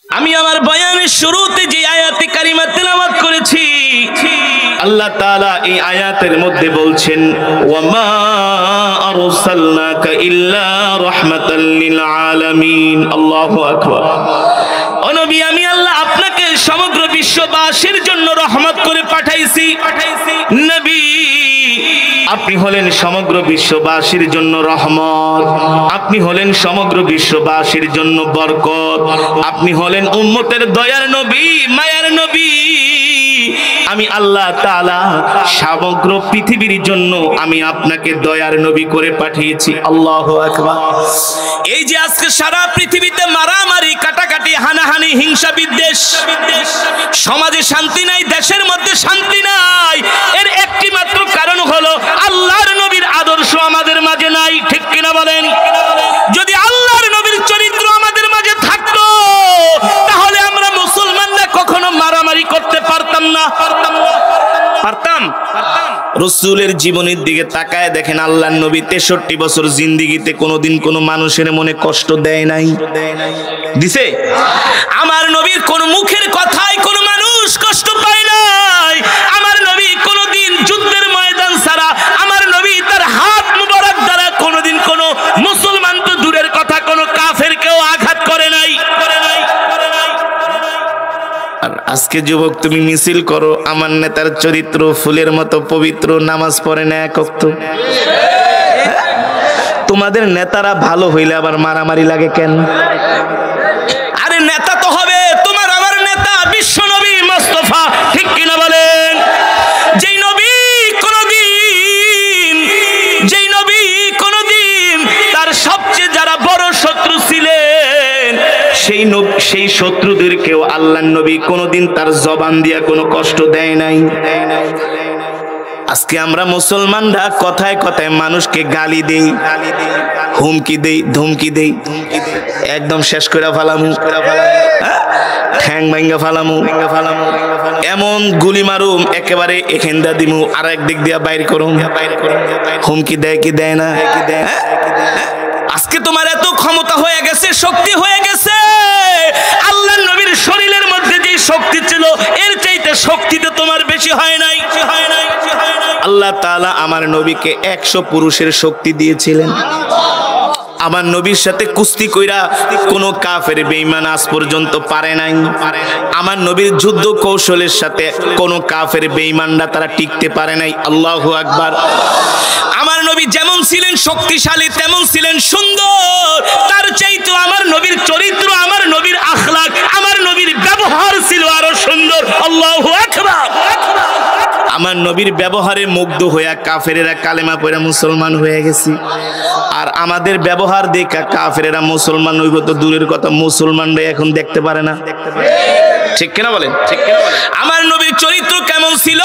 আমি আমার বয়ানের শুরুতে যে আয়াতে কারিমা তেলাওয়াত করেছি, আল্লাহ তাআলা এই আয়াতের মধ্যে বলছেন, ওয়ামা আরসালনাকা ইল্লা রাহমাতাল লিল আলামিন। আল্লাহু আকবার। ও নবী, আমি আল্লাহ আপনাকে সমগ্র বিশ্ববাসীর জন্য রহমত করে পাঠাইছি। নবী, আপনি হলেন সমগ্র বিশ্ববাসীর জন্য রহমত, আপনি হলেন সমগ্র বিশ্ববাসীর জন্য বরকত, আপনি হলেন উম্মতের দয়ার নবী, মায়ার নবী। আমি আল্লাহ তাআলা সমগ্র পৃথিবীর জন্য আমি আপনাকে দয়ার নবী করে পাঠিয়েছি। আল্লাহু আকবার। এই যে আজকে সারা পৃথিবীতে মারামারি, কাটাকাটি, হানাহানি, হিংসা, বিদ্বেষ, সমাজে শান্তি নাই, দেশের মধ্যে শান্তি নাই, এর একটি মাত্র কারণ হলো আল্লাহর নবীর আদর্শ আমাদের মাঝে নাই। ঠিক কিনা বলেন? যদি আল্লাহর নবীর চরিত্র আমাদের মাঝে থাকতো, তাহলে আমরা মুসলমানরা কখনো মারামারি করতে পারতাম না। পারতাম? রাসূলের জীবনের দিকে তাকায় দেখেন, আল্লাহর নবী 63 বছর জিন্দেগিতে কোনোদিন কোনো মানুষের মনে কষ্ট দেয় নাই। দিছে? আমার নবীর কোন মুখের কথায় কোন মানুষ কষ্ট পায় নাই। আমার নবী কোনোদিন যুদ্ধের ময়দান ছাড়া, আমার নবী তার হাত মুবারক দ্বারা কোনোদিন কোন মুসলমান তো দূরের কথা, কোন কাফেরকেও আঘাত করে নাই। আর আজকে যুবক, তুমি মিছিল করো, আমার নেতার চরিত্র ফুলের মতো পবিত্র, নামাজ পড়ে না এক ওয়াক্ত। তোমাদের নেতারা ভালো হইলে আবার মারামারি লাগে কেন? আরে নেতা তো হবে তোমার আমার নেতা বিশ্ব নবী মুস্তাফা। ঠিক কিনা বলেন? যেই নবী কোনদিন তার সবচেয়ে যারা বড় শত্রু ছিলেন, সেই শত্রুদেরকেও আল্লাহর নবী কোনোদিন তার জবান দিয়া কোনো কষ্ট দেয় নাই। আজকে আমরা মুসলমানরা কথায় কথায় মানুষকে গালি দেই, হুমকি দেই, ধমকি দেই, একদম শেষ করে ফেলামু, ঠ্যাং ভাঙ্গা ফেলামু, এমন গুলি মারুম একেবারে এখানটা দিমু, আর একদিক দিয়া বাইর করুম। হুমকি দেয় কি দেয় না? আজকে তোমার এত ক্ষমতা হয়ে গেছে, শক্তি হয়ে গেছে, আল্লাহর নবীর শরীরের মধ্যে যে শক্তি ছিল এর চাইতে শক্তি তো তোমার বেশি হয় নাই। আল্লাহ তাআলা আমার নবীকে 100 পুরুষের শক্তি দিয়েছিলেন। আমার নবীর সাথে কুস্তি কইরা কোন কাফের বেঈমান আজ পর্যন্ত পারে নাই। আমার নবীর যুদ্ধ কৌশলের সাথে কোন কাফের বেঈমানরা তারা টিকতে পারে নাই। আল্লাহু আকবার। আমার নবী যেমন ছিলেন শক্তিশালী, তেমন ছিলেন সুন্দর। তার চাইতে আমার নবীর চরিত্র, আমার নবীর আখলাক, আমার নবীর ব্যবহার ছিল আরো সুন্দর। আল্লাহু আকবার। আমার নবীর ব্যবহারে মুগ্ধ হইয়া কাফেরেরা কালেমা পড়ে মুসলমান হয়ে গেছে। আর আমাদের ব্যবহার দেখা কাফেরেরা মুসলমান হইব তো দূরের কথা, মুসলমানরা এখন দেখতে পারে না। ঠিক কিনা বলেন? আমার নবীর চরিত্র কেমন ছিল,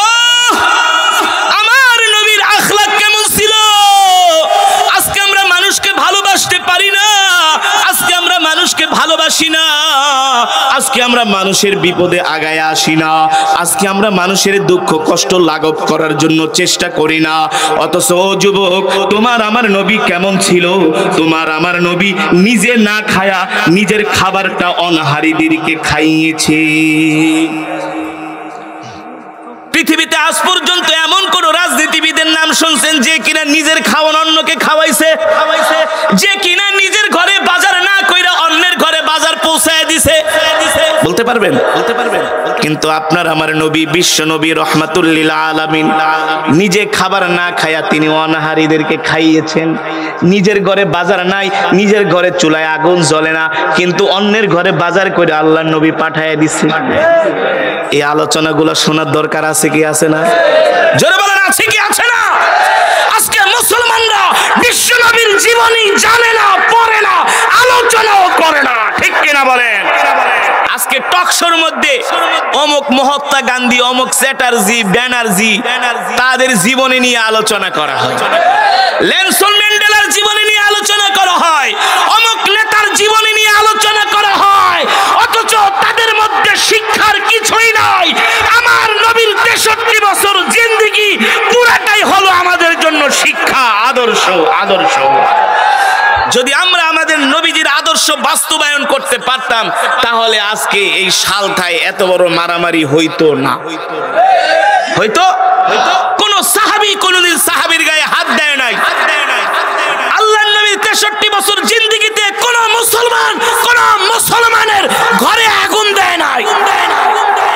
আমার নবীর আখলাক কেমন ছিল, আজকে আমরা মানুষকে ভালোবাসতে পারি না, আজকে আমরা মানুষকে ভালোবাসি না, আজকে আমরা মানুষের বিপদে আগায় আসি না, আজকে আমরা মানুষের দুঃখ কষ্ট লাঘব করার জন্য চেষ্টা করি না। অথচ ও যুবক, তোমার আমার নবী কেমন ছিল? তোমার আমার নবী নিজে না খায়া নিজের খাবারটা অনাহারীদেরকে খাইয়েছে। পৃথিবীতে আজ পর্যন্ত এমন কোন রাজনীতিবিদের নাম শুনছেন যে কিনা নিজের খাওয়ান অন্যকে খাওয়াইছে? যে কিনা নিজের ঘরে বাজার না কইরা অন্যের ঘরে বাজার পৌঁছায় দিছে? বলতে পারবেন? কিন্তু আপনার আমার নবী, বিশ্ব নবী রহমাতুল লিল আলামিন, নিজে খাবার না খায়া তিনি অনাহারীদেরকে খাইয়েছেন। নিজের ঘরে বাজার নাই, নিজের ঘরে চুলায় আগুন জ্বলে না, কিন্তু অন্যের ঘরে বাজার করে আল্লাহর নবী পাঠায় দিছে। এই আলোচনাগুলো শোনার দরকার আছে কি আছে না? জোরে বলেন, আছে কি আছে না? আজকে মুসলমানরা বিশ্ব নবীর জীবনী জানে না, পড়ে না, আলোচনাও করে না। ঠিক কিনা বলেন? আজকে টকশোর মধ্যে অমুক মহাত্মা গান্ধী, অমুক চ্যাটার্জি, ব্যানার্জি, তাদের জীবনী নিয়ে আলোচনা করা হয়, নেলসন ম্যান্ডেলার জীবনী নিয়ে আলোচনা করা হয়, অমুক নেতার জীবনী নিয়ে আলোচনা করা হয়, অথচ তাদের মধ্যে শিক্ষার কিছুই নাই। আমার নবীর 63 বছর জিন্দেগি পুরাটাই হলো আমাদের জন্য শিক্ষা, আদর্শ। যদি আমরা আমাদের নবীজির আদর্শ আদর্শ বাস্তবায়ন করতে পারতাম, তাহলে আজকে এই সালথায় এত বড় মারামারি হইতো না। হয়তো কোন সাহাবী কোনদিন সাহাবীর গায়ে হাত দেয় নাই। আল্লাহর নবীর 63 বছর জিন্দেগিতে কোন মুসলমানের ঘরে আগুন দেয় নাই।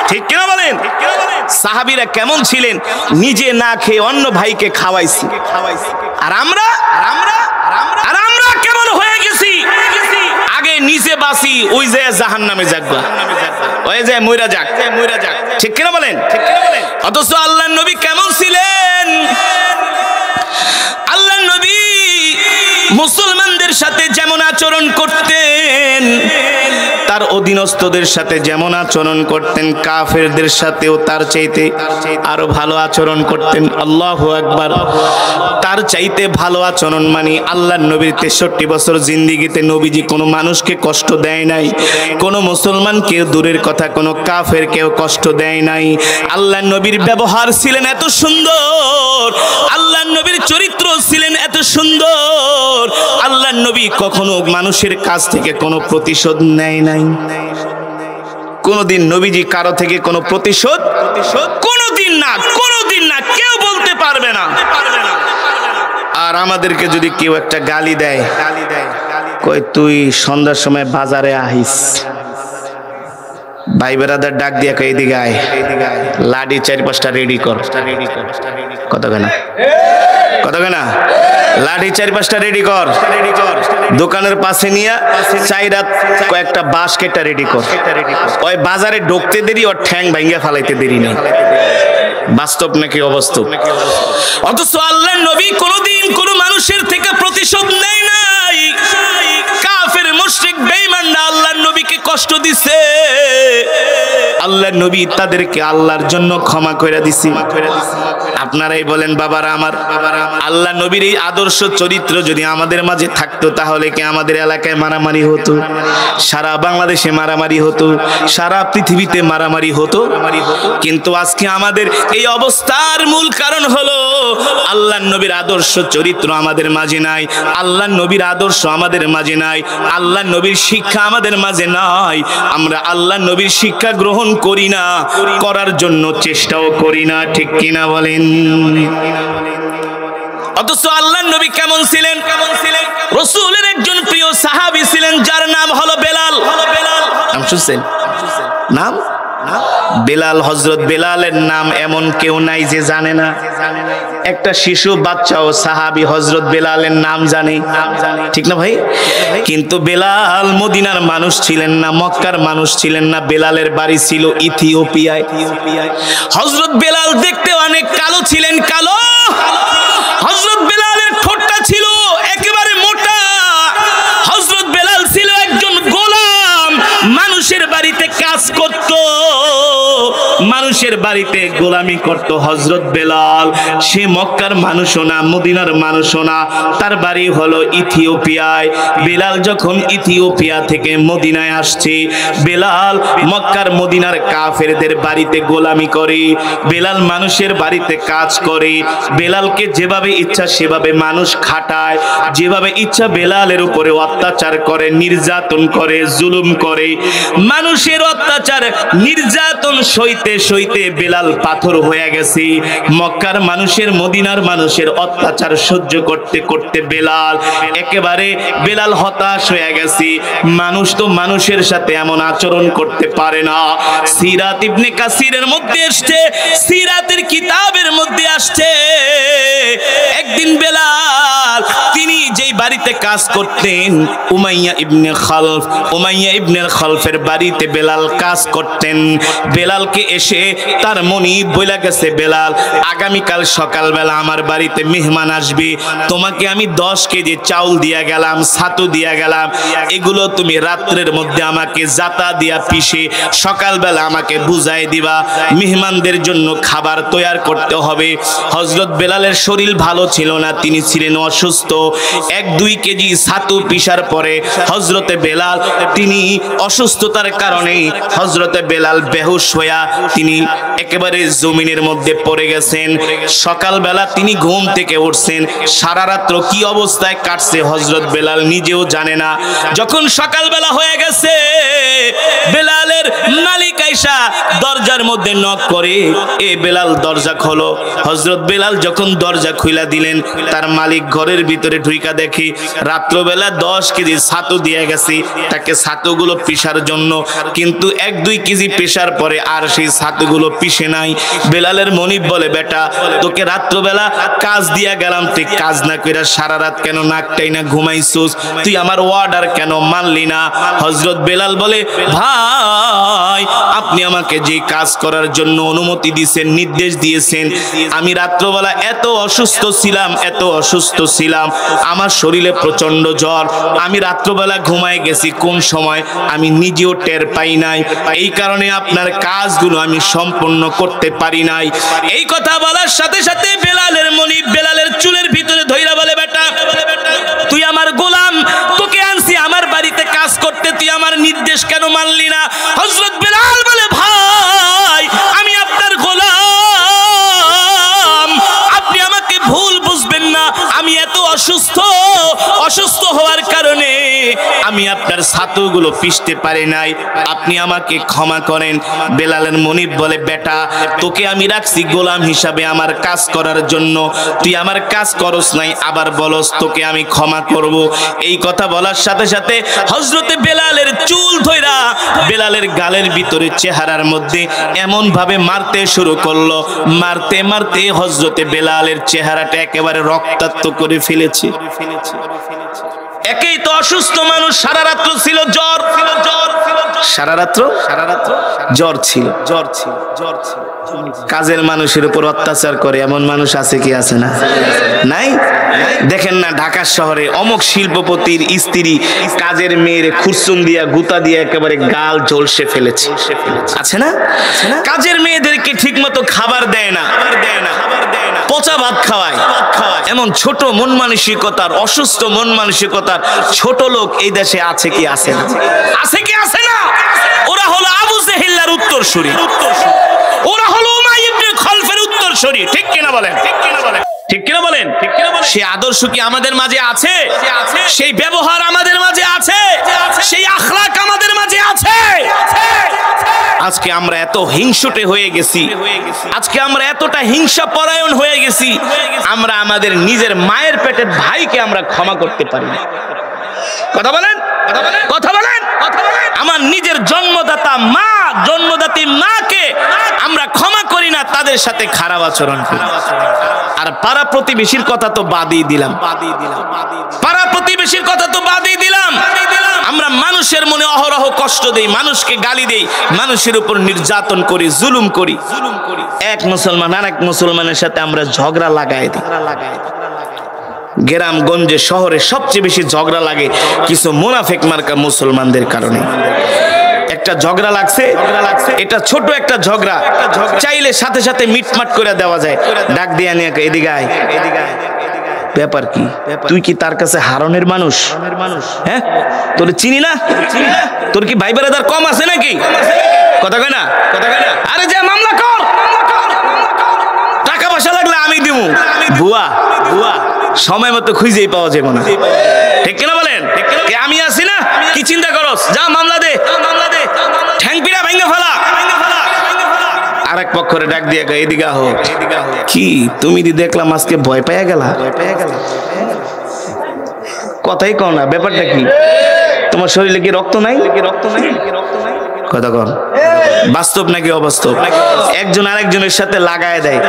ঠিক কিনা বলেন? সাহাবীরা কেমন ছিলেন? নিজে না খেয়ে অন্য ভাইকে খাওয়াইছি। আর আমরা কেমন হয়ে গেছি? আগে নিজে বাসি, ওই যে জাহান্নামে যাকবা, ওই যে মইরা যাক। ঠিক কিনা বলেন? অথচ আল্লাহর নবী কেমন ছিলেন? আল্লাহর নবী মুসলমানদের সাথে যেমন আচরণ করতেন, তার অধীনস্থদের সাথে যেমন আচরণ করতেন, কাফেরদের সাথেও তার চাইতে আরো ভালো আচরণ করতেন। আল্লাহু আকবার। তার চাইতে ভালো আচরণ মানে আল্লাহর নবীর 63 বছর জিন্দেগিতে নবীজি কোনো মানুষকে কষ্ট দেয় নাই, কোনো মুসলমানকে দূরের কথা কোনো কাফেরকেও কষ্ট দেয় নাই। আল্লাহর নবীর ব্যবহার ছিলেন এত সুন্দর, আল্লাহর নবীর চরিত্র ছিলেন এত সুন্দর। আল্লাহর নবী কখনো মানুষের কাছ থেকে কোনো প্রতিশোধ নেয় নাই। কোনদিন নবীজি কারো থেকে কোনো প্রতিশোধ কোনদিন না, কেউ বলতে পারবে না। আর আমাদেরকে যদি কেউ একটা গালি দেয়, কই তুই সন্ধ্যার সময় বাজারে আহিস, ভাই বেরাদার ডাক দিয়া কই এদিকে আয়, লাডি 4-5টা রেডি কর। কত কেনা লাঠি 4-5টা রেডি কর, দোকানের পাশে নিয়ে চাইরাত কয়েকটা বাঁশ কেটে রেডি কর। ওই বাজারে ঢুকতে দেরি, ওর ঠ্যাং ভাঙ্গা ফালাইতে দেরি নেই। বাস্তব নাকি অবাস্তব? অথচ আল্লাহর নবী কোনদিন কোন মানুষের থেকে প্রতিশোধ নেয় নাই। কাফের মুশরিক বেঈমানরা আল্লাহর নবীকে কষ্ট দিছে, আল্লাহর নবী তাদেরকে আল্লাহর জন্য ক্ষমা করে দিছি। আপনারাই বলেন বাবারা আমার, আল্লাহ নবীর এই আদর্শ চরিত্র যদি আমাদের মাঝে থাকতো, তাহলে কি আমাদের এলাকায় মারামারি হতো? সারা বাংলাদেশে মারামারি হতো, সারা পৃথিবীতে মারামারি হতো। কিন্তু আজকে আমাদের এই অবস্থার মূল কারণ হলো আল্লাহ নবীর আদর্শ চরিত্র আমাদের মাঝে নাই, আল্লাহ নবীর আদর্শ আমাদের মাঝে নাই, আল্লাহ নবীর শিক্ষা আমাদের মাঝে নাই। আমরা আল্লাহ নবীর শিক্ষা গ্রহণ করি না, করার জন্য চেষ্টাও করি না। ঠিক কিনা বলেন? অথচ আল্লাহর নবী কেমন ছিলেন? রাসূলের একজন প্রিয় সাহাবী ছিলেন, যার নাম হলো বেলাল। নাম শুনছেন? নাম বেলাল। হযরত বেলালের নাম এমন কেউ নাই যে জানে না। একটা শিশু বাচ্চাও সাহাবী হযরত বেলালের নাম জানে, ঠিক না ভাই? কিন্তু বেলাল মদিনার মানুষ ছিলেন না, মক্কার মানুষ ছিলেন না। বেলালের বাড়ি ছিল ইথিওপিয়ায়। হযরত বেলাল দেখতে অনেক কালো ছিলেন, কালো। হযরত বেলালের ঠোঁটটা ছিল একেবারে মোটা। হযরত বেলাল ছিল একজন গোলাম, মানুষের বাড়িতে কাজ করত, মানুষের বাড়িতে গোলামি করত হযরত বেলাল। সে মক্কার মানুষও না, মদিনার মানুষও না, তার বাড়ি হলো ইথিওপিয়ায়। বেলাল যখন ইথিওপিয়া থেকে মদিনায় আসছে, বেলাল মক্কার মদিনার কাফেরদের বাড়িতে গোলামি করে, বেলাল মানুষের বাড়িতে কাজ করে। বেলালকে যেভাবে ইচ্ছা সেভাবে মানুষ খাটায়, যেভাবে ইচ্ছা বেলালের উপরে অত্যাচার করে, নির্যাতন করে, জুলুম করে। মানুষের অত্যাচার নির্যাতন সইতে সইতে বেলাল পাথর হয়ে গেছে। মক্কার মানুষের, মদিনার মানুষের অত্যাচার সহ্য করতে করতে বেলাল হতাশ হয়ে গেছে। মানুষ তো মানুষের সাথে এমন আচরণ করতে পারে না। সিরাত ইবনে কাসিরের মধ্যে আসছে, সিরাতের কিতাবের মধ্যে আসছে, একদিন বেলাল তিনি যেই বাড়িতে কাজ করতেন, উমাইয়া ইবনে খালফের বাড়িতে বেলাল কাজ করতেন। বেলালকে এসে তার মনিব বইলা গেছে, বেলাল আগামীকাল সকালবেলা আমার বাড়িতে মেহমান আসবে, তোমাকে আমি 10 কেজি চাউল দিয়া গেলাম, ছাতু দিয়া গেলাম, এগুলো তুমি রাত্রের মধ্যে আমাকে জাতা দিয়া পিষে সকালবেলা আমাকে বুঝাই দিবা, মেহমানদের জন্য খাবার তৈরি করতে হবে। হযরত বেলালের শরীর ভালো ছিল না, তিনি ছিলেন অসুস্থ। অসুস্থ। 1-2 কেজি ছাতু পিসার পরে হযরতে বেলাল তিনি অসুস্থতার কারণে হযরতে বেলাল বেহুশ হইয়া তিনি একেবারে জমিনের মধ্যে পড়ে গেছেন। সকালবেলা তিনি ঘুম থেকে উঠছেন, সারা রাত্র কি অবস্থায় কাটছে হযরত বেলাল নিজেও জানে না। যখন সকালবেলা হয়ে গেছে, বেলালের মালিক আয়েশা দরজার মধ্যে নক করে, এ বেলাল দরজা খোলো। হযরত বেলাল যখন দরজা খুইলা দিলেন, তার মালিক ঘরের ভিতরে ঢুইকা দেখি রাত্রবেলা 10 কেজি ছাতু দিয়ে গেছি তাকে ছাতুগুলো পিসার জন্য, কিন্তু 1-2 কেজি পিসার পরে আর সেই ছাতুগুলো পিষে নাই। বেলালের মনিব বলে, বেটা তোকে রাত্রবেলা কাজ দিয়া গেলাম, তুই কাজ না কইরা সারা রাত কেন নাকটাই না ঘুমাইছস? তুই আমার অর্ডার কেন মানলি না? হযরত বেলাল বলে, ভাই আপনি আমাকে যে কাজ করার জন্য অনুমতি দিয়েছেন, নির্দেশ দিয়েছেন, আমি রাত্রবেলা এত অসুস্থ ছিলাম, আমার শরীরে প্রচন্ড জ্বর, আমি রাত্রবেলা ঘুমায় গেছি কোন সময় আমি নিজেও টের পাই নাই, এই কারণে আপনার কাজগুলো আমি সম্পূর্ণ করতে পারি নাই। এই কথা বলার সাথে সাথে বেলালের মনিব বেলালের চুলের ভিতরে ধইরা বলে, বেটা তুই আমার গোলাম, তোকে আনছি আমার বাড়িতে কাজ করতে, তুই আমার নির্দেশ কেন মানলি না? হযরত বেলাল বলে, ভাই আমি আপনার গোলাম, আপনি আমাকে ভুল বুঝবেন না, আমি এত অসুস্থ হওয়ার কারণে আমি আপনার ছাতুগুলো পিষতে পারি নাই, আপনি আমাকে ক্ষমা করেন। বেলালের মনিব বলে, বেটা তোকে আমি রাখছি গোলাম হিসাবে আমার কাজ করার জন্য, তুই আমার কাজ করস নাই, আবার বলস তোকে আমি ক্ষমা করব। এই কথা বলার সাথে সাথে হযরতে বেলালের চুল ধইরা বেলালের গালের ভিতরে চেহারার মধ্যে এমন ভাবে মারতে শুরু করলো, মারতে মারতে হযরতে বেলালের চেহারাটা একেবারে রক্তাক্ত করে ফেলেছে। একেই তো অসুস্থ মানুষ, সারা রাত্র ছিল জ্বর, সারা রাত্র জ্বর ছিল। কাজের মানুষের উপর অত্যাচার করে এমন মানুষ আছে কি আছে না? নাই? দেখেন না ঢাকা শহরে অমুক শিল্পপতির স্ত্রী কাজের মেয়ের খুরসুম দিয়া গুতা দিয়া একেবারে গাল ঝলসে ফেলেছে, আছে না? কাজের মেয়েদেরকে ঠিক মতো খাবার দেয় না, পচা ভাত খাওয়ায়। এমন ছোট মন মানসিকতার, অসুস্থ মন মানসিকতার ছোট লোক এই দেশে আছে কি আছে না? আছে কি আছে না? ওরা হলো আবু জেহেলের উত্তরসূরি, ওরা হলো উমাইয়া ইবনে খালফের উত্তরসূরি। ঠিক কিনা বলেন? ঠিক কিনা বলেন? সেই আদর্শ কি আমাদের মাঝে আছে? সেই ব্যবহার আমাদের মাঝে আছে? সেই আখলাক আমাদের মাঝে আছে? আজকে আমরা এত হিংসুটে হয়ে গেছি, আজকে আমরা এতটা হিংসা পরায়ণ হয়ে গেছি, আমরা আমাদের নিজের মায়ের পেটের ভাইকে আমরা ক্ষমা করতে পারি না। কথা বলেন, কথা বলেন। আমার নিজের জন্মদাত্রী মাকে আমরা ক্ষমা করি না, তাদের সাথে খারাপ আচরণ করি। আর পাড়া প্রতিবেশীর কথা তো বাদই দিলাম, আমরা মানুষের মনে অহরহ কষ্ট দেই, মানুষকে গালি দেই, মানুষের উপর নির্যাতন করি, জুলুম করি। এক মুসলমান আরেক মুসলমানের সাথে আমরা ঝগড়া লাগাই দিই। গ্রামগঞ্জে শহরে সবচেয়ে বেশি ঝগড়া লাগে কিছু মুনাফিক মার্কা মুসলমানদের কারণে। একটা ঝগড়া লাগছে, এটা ছোট একটা ঝগড়া, চাইলে সাথে সাথে মিটমাট করে দেওয়া যায়। ডাক দিয়া নিয়ে এদিকে আয়, ব্যাপার কি? তুই কি তার কাছে হারনের মানুষ? হ্যাঁ, তোর চিনি না? তোর কি ভাই বেড়াদার কম আছে নাকি? কথা কয় না? আরে যা মামলা কর, টাকা পয়সা লাগলে আমি দিব। বুয়া সময় মতো খুঁজেই পাওয়া যাবে না। ঠিক কিনা বলেন? আমি আছি না, কি চিন্তা করস? যা মামলা দে, ঠ্যাং পিড়া ভাঙা ফেলা। আরেক পক্ষরে ডাক দিয়ে এদিকে আহ, কি তুমি দেখলাম আজকে ভয় পাইয়া গেলা? কথাই কও না, ব্যাপারটা কি? তোমার শরীরে কি রক্ত নাই? কথা কর, বাস্তব নাকি অবাস্তব? একজন আরেকজনের সাথে লাগায় দেয়।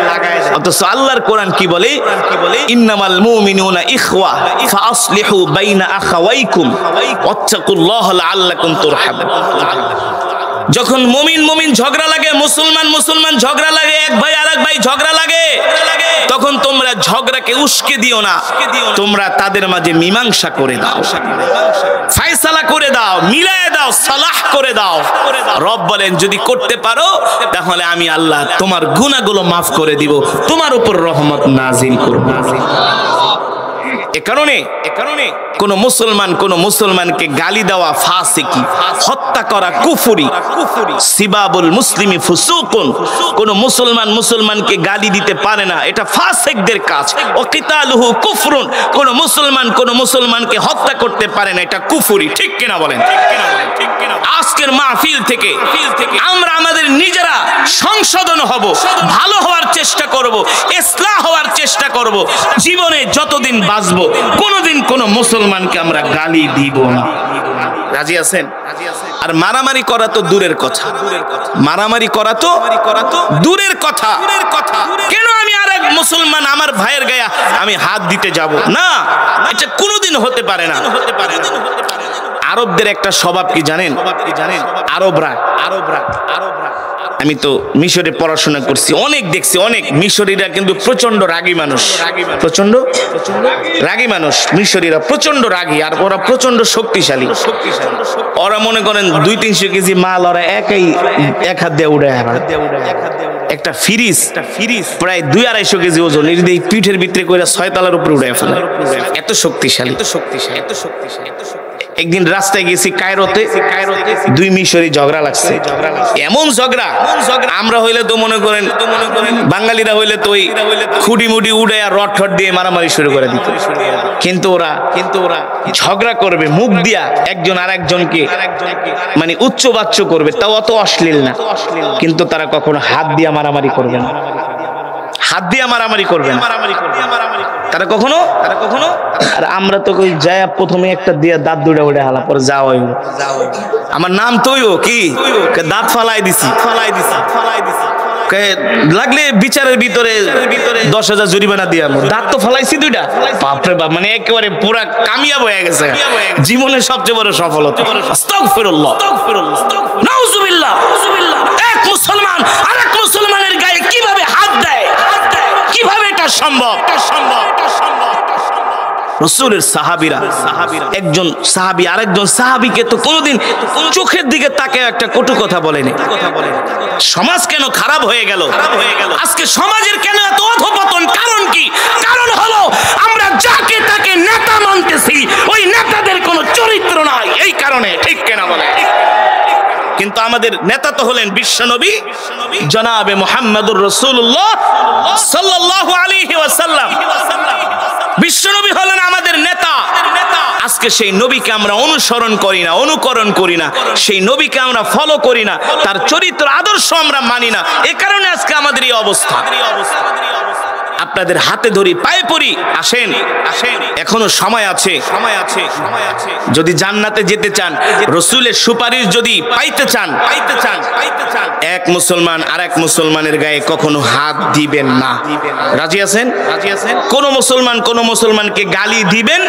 অথচ আল্লাহর কোরআন কি বলে? ইন্নামাল মুমিনুনা ইখওয়া ফাসলিহু বাইনা আখাওয়াইকুম ওয়াত্তাকুল্লাহা লাআল্লাকুম তুরহামুন। যখন মুমিন ঝগড়া লাগে, মুসলমান ঝগড়া লাগে, এক ভাই আরেক ভাই ঝগড়া লাগে, তখন তোমরা ঝগড়াকে উস্কে দিও না, তোমরা তাদের মাঝে মীমাংসা করে দাও, ফায়সালা করে দাও, মিলায়ে দাও, সালাহ করে দাও। রব বলেন যদি করতে পারো তাহলে আমি আল্লাহ তোমার গুনাহগুলো মাফ করে দিব, তোমার উপর রহমত নাজিল করব। এ কারণে কোন মুসলমানকে গালি দেওয়া ফাসিকি, হত্যা করা কুফরি, সিবাবুল মুসলিমি ফুসুকুন। কোন মুসলমানকে গালি দিতে পারে না, এটা ফাসিকদের কাজ। ও কিতালুহু কুফরুন, কোন মুসলমানকে হত্যা করতে পারে না, এটা কুফরি। ঠিক কিনা বলেন? আজকের মাহফিল থেকে আমরা আমাদের নিজেরা সংশোধন হব, ভালো হওয়ার চেষ্টা করব, ইসলাহ হওয়ার চেষ্টা করব। জীবনে যতদিন বাঁচবো কোনোদিন কোন মুসলমানকে আমরা গালি দিব না। রাজি আছেন? আর মারামারি করা তো দূরের কথা, মারামারি করা তো দূরের কথা। কেন আমি আর এক মুসলমান আমার ভাইয়ের গায়ে আমি হাত দিতে যাব না? এটা কোনোদিন হতে পারে না। আরবদের একটা স্বভাব কি জানেন? আরবরা আমি তো মিশরে পড়াশোনা করছি, অনেক দেখছি, অনেক মিশরীরা কিন্তু প্রচন্ড রাগী মানুষ, প্রচন্ড রাগী মানুষ। মিশরীরা প্রচন্ড রাগী, আর ওরা প্রচন্ড শক্তিশালী। ওরা মনে করেন 200-300 কেজি মাল ওরা এক হাত দিয়ে উড়ে। একটা ফ্রিজ প্রায় 200-250 কেজি ওজন, এই পিঠের ভিতরে করে 6 তলার উপরে উড়ে ফেলে। এত শক্তিশালী। একদিন রাস্তায় গেছি কায়রোতে, 2 মিশরি ঝগড়া লাগছে। এমন ঝগড়া, আমরা হইলে তো মনে করেন বাঙালিরা হইলে তো ওই খুঁটি মুটি উড়ে আর রড ঠট দিয়ে মারামারি শুরু করে দিত। কিন্তু ওরা ঝগড়া করবে মুখ দিয়া, একজন আর একজনকে মানে উচ্চবাচ্য করবে, তাও অত অশ্লীল না। কিন্তু তারা কখনো হাত দিয়া মারামারি করবে না, হাত দিয়া মারামারি করবে না তারা কখনো। আর আমরা তো যায় প্রথমে একটা দিয়ে দাঁত দুড়ে উড়ে হালা, পরে যাও আমার নাম তৈও কি দাঁত ফালাই দিছি, লাগলে বিচারের ভিতরে 10,000 জরিমানা দিয়ে আনো। দাঁত তো ফালাইছি 2টা। বাপরে বাপ, মানে একেবারে পুরা কামিয়াব হয়ে গেছে, জীবনের সবচেয়ে বড় সফলতা। আস্তাগফিরুল্লাহ, নাউজুবিল্লাহ। এক মুসলমান আরেক মুসলমানের গায়ে কিভাবে হাত দেয়? কিভাবে এটা সম্ভব? রাসূলের সাহাবীরা, একজন সাহাবী আরেকজন সাহাবীকে তো কোনোদিন চোখের দিকে তাকে একটা কটু কথা বলেনি। সমাজ কেন খারাপ হয়ে গেল? আজকে সমাজের কেন এত অধঃপতন? কারণ কি? কারণ হলো আমরা যাকে তাকে নেতা মানতেছি, ওই নেতাদের কোনো চরিত্র নাই। এই কারণে। ঠিক কেনা বলে? কিন্তু আমাদের নেতা তো হলেন বিশ্বনবী জনাবে মুহাম্মদুর রাসূলুল্লাহ সাল্লাল্লাহু আলাইহি ওয়াসাল্লাম। বিশ্বনবী হলেন আমাদের নেতা। আজকে সেই নবীকে আমরা অনুসরণ করি না, অনুকরণ করি না, সেই নবীকে আমরা ফলো করি না, তার চরিত্র আদর্শ আমরা মানি না। এ কারণে আজকে আমাদের এই অবস্থা। আপনাদের হাতে ধরি, পায়ে পড়ি, আসেন, এখনো সময় আছে। যদি জান্নাতে যেতে চান, রাসূলের সুপারিশ যদি পাইতে চান, এক মুসলমান আরেক মুসলমানের গায়ে কখনো হাত দিবেন না। রাজি আছেন? কোন মুসলমানকে গালি দিবেন?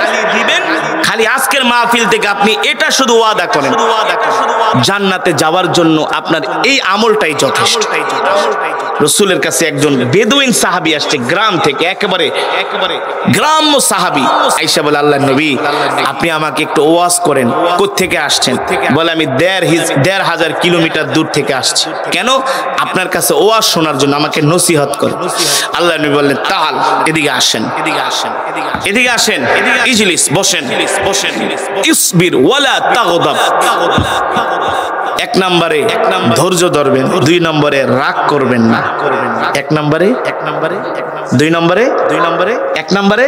খালি আজকের মাহফিল থেকে আপনি এটা শুধু ওয়াদা করেন, জান্নাতে যাওয়ার জন্য আপনার এই আমলটাই যথেষ্ট। রাসূলের কাছে একজন বেদুইন সাহাবী আসছে গ্রাম থেকে, একেবারে গ্রাম্য সাহাবী। আয়েশা বলে, আল্লাহর নবী আপনি আমাকে একটু ওয়াজ করেন। কোত্থেকে আসছেন? বলে, আমি 1,500 কিলোমিটার দূর থেকে আসছি। কেন? আপনার কাছে ওয়াজ শোনার জন্য, আমাকে নসিহত করেন। আল্লাহর নবী বললেন, তাহাল এদিকে আসেন, ইজলিস, বসেন। ইসবির ওয়ালা তাগদাব। 1 নম্বরে ধৈর্য ধরবেন, 2 নম্বরে রাগ করবেন না। 1 নম্বরে 2 নম্বরে 1 নম্বরে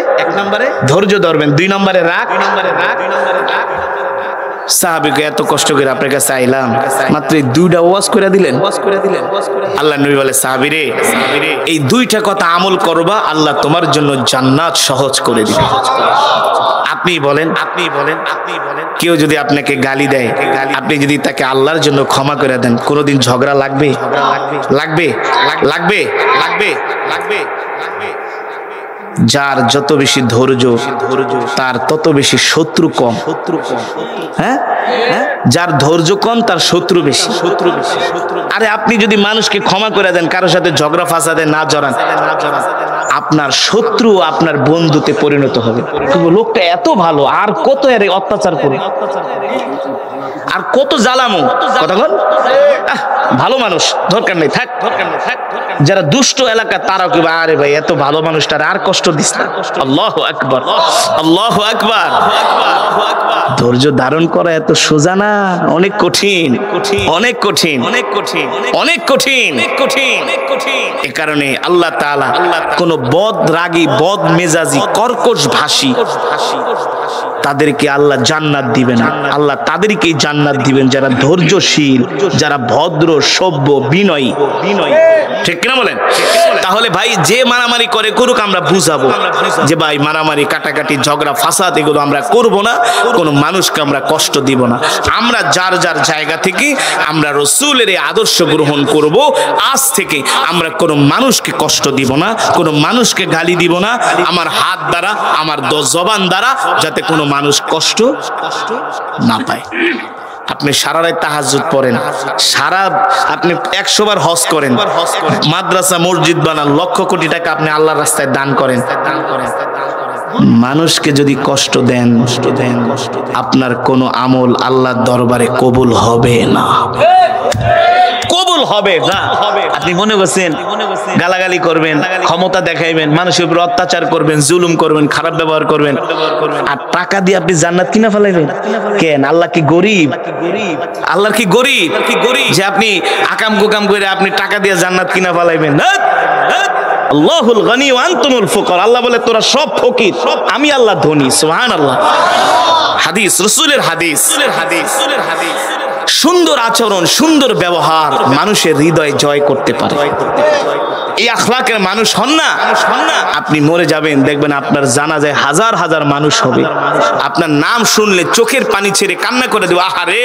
ধৈর্য ধরবেন, 2 নম্বরে রাগ। সাহাবীকে এত কষ্ট করে আপনার কাছে আইলাম, মাত্র 2টা ওয়াজ করে দিলেন। আল্লাহ নবী বলে, সাহাবীরে এই 2টা কথা আমল করবা, আল্লাহ তোমার জন্য জান্নাত সহজ করে দিবে। আপনি বলেন, কেউ যদি আপনাকে গালি দেয়, আপনি যদি তাকে আল্লাহর জন্য ক্ষমা করে দেন, কোনোদিন ঝগড়া লাগবে? যার যত বেশি ধৈর্য তার তত বেশি শত্রু কম। হ্যাঁ, যার ধৈর্য কম তার শত্রু বেশি। আরে আপনি যদি মানুষকে ক্ষমা করে দেন, কারোর সাথে ঝগড়া ফাসাদে না জড়ান, আপনার শত্রু আপনার বন্ধুতে পরিণত হবে। কিন্তু লোকটা এত ভালো, আর কত এর অত্যাচার করে। আর কত জ্বালামো কথা বল। ভালো মানুষ দরকার নেই, থাক। যারা দুষ্ট এলাকা তারা কি আরে ভাই এত ভালো মানুষটার আর কষ্ট দিস না। আল্লাহু আকবার, আল্লাহু আকবার। ধৈর্য ধারণ করা এত সোজা না, অনেক কঠিন, অনেক কঠিন, অনেক কঠিন, অনেক কঠিন, কঠিন। এ কারণে আল্লাহ তাআলা কোন বদ রাগী, বদ মেজাজি, কর্কশ ভাষী তাদেরকে আল্লাহ জান্নাত দিবেন না। আল্লাহ তাদেরকেই জান্নাত দিবেন যারা ধৈর্যশীল, যারা ভদ্র, সভ্য, বিনয়ী। ঠিক কিনা বলেন? তাহলে ভাই যে মারামারি করে করুক, আমরা বুঝাবো যে ভাই মারামারি, কাটাকাটি, ঝগড়া, ফাসাদ এগুলো আমরা করব না, কোনো মানুষকে আমরা কষ্ট দিব না। আমরা যার যার জায়গা থেকে আমরা রাসূলের এই আদর্শ গ্রহণ করব। আজ থেকে আমরা কোনো মানুষকে কষ্ট দিব না, কোনো মানুষকে গালি দিব না। আমার হাত দ্বারা, আমার জবান দ্বারা যাতে কোনো মানুষ কষ্ট না পায়। আপনি সারা রাত তাহাজ্জুদ পড়েন, আপনি 100 বার হজ করেন, মাদ্রাসা মসজিদ বানান, লক্ষ কোটি টাকা আপনি আল্লাহর রাস্তায় দান করেন, মানুষকে যদি কষ্ট দেন আপনার কোনো আমল আল্লাহর দরবারে কবুল হবে না, কবুল হবে না। আপনি মনে করছেন গালাগালি করবেন, ক্ষমতা দেখাইবেন, মানুষের উপর অত্যাচার করবেন, জুলুম করবেন, খারাপ ব্যবহার করবেন, আর টাকা দিয়ে আপনি জান্নাত কিনা ফেলাইবেন? কেন? আল্লাহ কি গরিব? আল্লাহর কি গরিব যে আপনি আকাম কুকাম করে আপনি টাকা দিয়ে জান্নাত কিনা ফেলাইবেন? আল্লাহুল গনি ওয়া আনতুমুল ফুকারা। আল্লাহ বলে তোরা সব ফকির, আমি আল্লাহ ধনী। সুবহানাল্লাহ। হাদিস, রাসূলের হাদিস। সুন্দর আচরণ, সুন্দর ব্যবহার মানুষের হৃদয় জয় করতে পারে। এই আখলাকের মানুষ হন না, আপনি মরে যাবেন, দেখবেন আপনার জানাজায় হাজার হাজার মানুষ হবে। আপনার নাম শুনলে চোখের পানি ছেড়ে কান্না করে দেবে, আহারে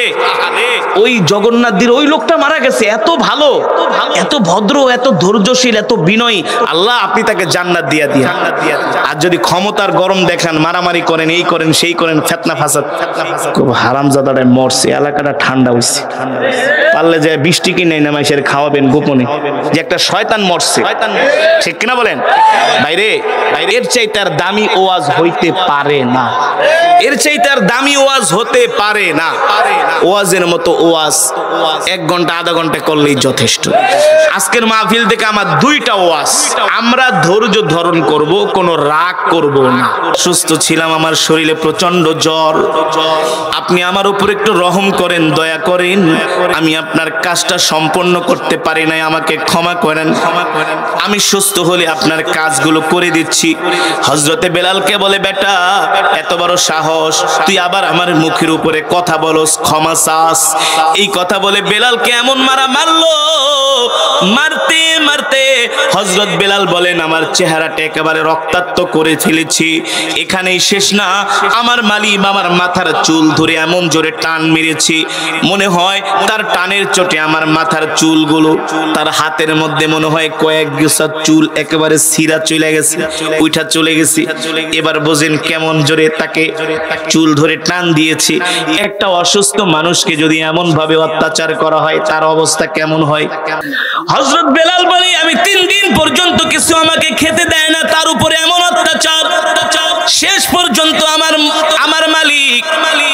ওই জগন্নাথদের ওই লোকটা মারা গেছে, এত ভালো, এত ভদ্র, এত ধৈর্যশীল, এত বিনয়ী। আল্লাহ আপনি তাকে জান্নাত দিয়া দিয়া। আর যদি ক্ষমতার গরম দেখান, মারামারি করেন, এই করেন, সেই করেন, ফিতনা ফাসাদ, খুব হারামজাদাটা মরছে, এলাকাটা ঠান্ডা হইছে, পারলে যে বৃষ্টি কিনে নামাইছের খাওয়াবেন গোপনে, যে একটা শয়তান মরছে। ঠিক কিনা বলেন? বাইরে এর চাইতে আর দামি ওয়াজ হইতে পারে না, এর চাইতে আর দামি ওয়াজ হতে পারে না। ওয়াজের মতো ওয়াজ 1 ঘন্টা আধা ঘন্টা করলেই যথেষ্ট। আজকের মাহফিল থেকে আমার 2টা ওয়াজ। আমরা ধৈর্য ধারণ করব, কোনো রাগ করব না। সুস্থ ছিলাম, আমার শরীরে প্রচন্ড জ্বর, আপনি আমার উপর একটু রহম করেন, দয়া করেন, আমি আপনার কাজটা সম্পন্ন করতে পারি নাই, আমাকে ক্ষমা করেন। আমি সুস্থ হলে আপনার কাজগুলো করে দিচ্ছি। হযরতে বেলালকে বলে, বেটা এত বড় সাহস, তুই আবার আমার মুখের উপরে কথা বলস, ক্ষমা চাস। এই কথা বলে বেলালকে এমন মারলো, মারতে মারতে হযরত বেলাল বলেন, আমার চেহারাটা একেবারে রক্তাক্ত করে ফেলেছি। এখানেই শেষ না, আমার মালিম আমার মাথার চুল ধরে এমন জোরে টান মেরেছি, মনে হয় তার টানের চোটে আমার মাথার চুলগুলো তার হাতের মধ্যে মনে হয় কয়েক গোছা চুল একেবারে ছিঁড়া চলে গেছে, উঠা চলে গেছে। এবার বোঝেন কেমন জোরে তাকে চুল ধরে টান দিয়েছি। একটা অসুস্থ মানুষকে যদি এমন ভাবে অত্যাচার করা হয়, তার অবস্থা কেমন হয়? হযরত বেলাল বলে, আমি 3 দিন পর্যন্ত কিছু আমাকে খেতে দেয় না, তার উপরে এমন অত্যাচার। শেষ পর্যন্ত আমার মালিক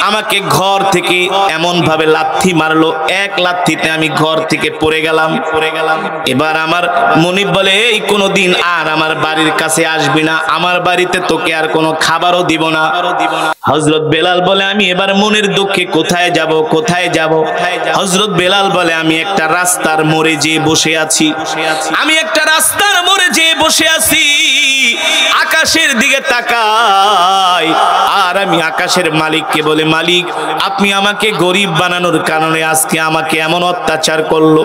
আমাকে ঘর থেকে এমন ভাবে লাথি মারলো, 1 লাথিতে আমি ঘর থেকে পড়ে গেলাম। এবার আমার মনিব বলে, এই কোনোদিন আর আমার বাড়ির কাছে আসবি না, আমার বাড়িতে তোকে আর কোনো খাবারও দিব না। হযরত বেলাল বলে, আমি এবার মনের দুঃখে কোথায় যাব, কোথায় যাব? হযরত বেলাল বলে, আমি একটা রাস্তার মোড়ে যেয়ে বসে আছি, আমি একটা রাস্তার মোড়ে যেয়ে বসে আছি, আকাশের দিকে তাকাই, আর আমি আকাশের মালিককে বলে, মালিক আপনি আমাকে গরিব বানানোর কারণে আজকে আমাকে এমন অত্যাচার করলো,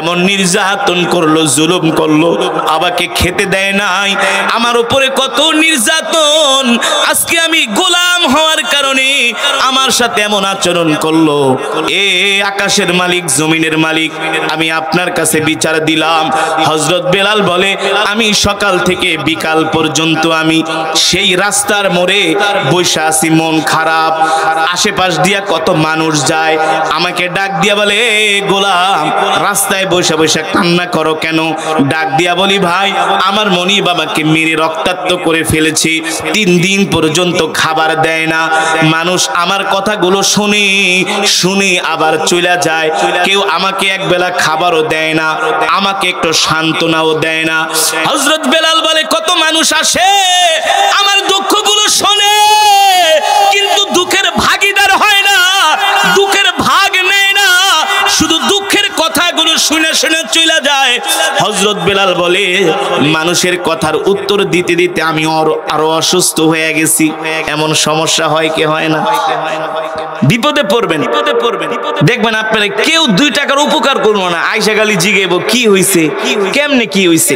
এমন নির্যাতন করলো, জুলুম করলো, আমাকে খেতে দেয় নাই, আমার উপরে কত নির্যাতন, আজকে আমি গোলাম হওয়ার কারণে আমার সাথে এমন আচরণ করলো। এ আকাশের মালিক, জমিনের মালিক, আমি আপনার কাছে বিচার দিলাম। হযরত বেলাল বলে, আমি সকাল থেকে বিকাল পর্যন্ত আমি সেই রাস্তার মোড়ে বসে আছি, মন খারাপ, আশেপাশ দিয়া কত মানুষ যায়, আমাকে ডাক দিয়া বলে, গোলাম রাস্তায় বসে বসে কান্না করো কেন? ডাক দিয়া বলি, ভাই আমার মনি বাবাকে মেরে রক্তাক্ত করে ফেলেছি, 3 দিন পর্যন্ত খাবার দেয় না। মানুষ আমার কথাগুলো শুনি আবার চলে যায়। কেউ আমাকে একবেলা খাবারও দেয় না, আমাকে একটু সান্ত্বনাও দেয় না। হযরত বেলাল বলে, কত মানুষ আসে আমার দুঃখগুলো শোনে, কিন্তু দুঃখের ভাগীদার হয় না, দুঃখের ভাগ নেয় না, শুধু দুঃখের কথাগুলো শুনে শুনে চলে যায়। হযরত বেলাল বলে, মানুষের কথার উত্তর দিতে দিতে আমি আরো অসুস্থ হয়ে গেছি। এমন সমস্যা হয় কি হয় না? বিপদে পড়বেন, দেখবেন আপনারা কেউ 2 টাকার উপকার করবো না, আয়সা গালি জিগেব কি হইছে, কেমনে কি হইছে,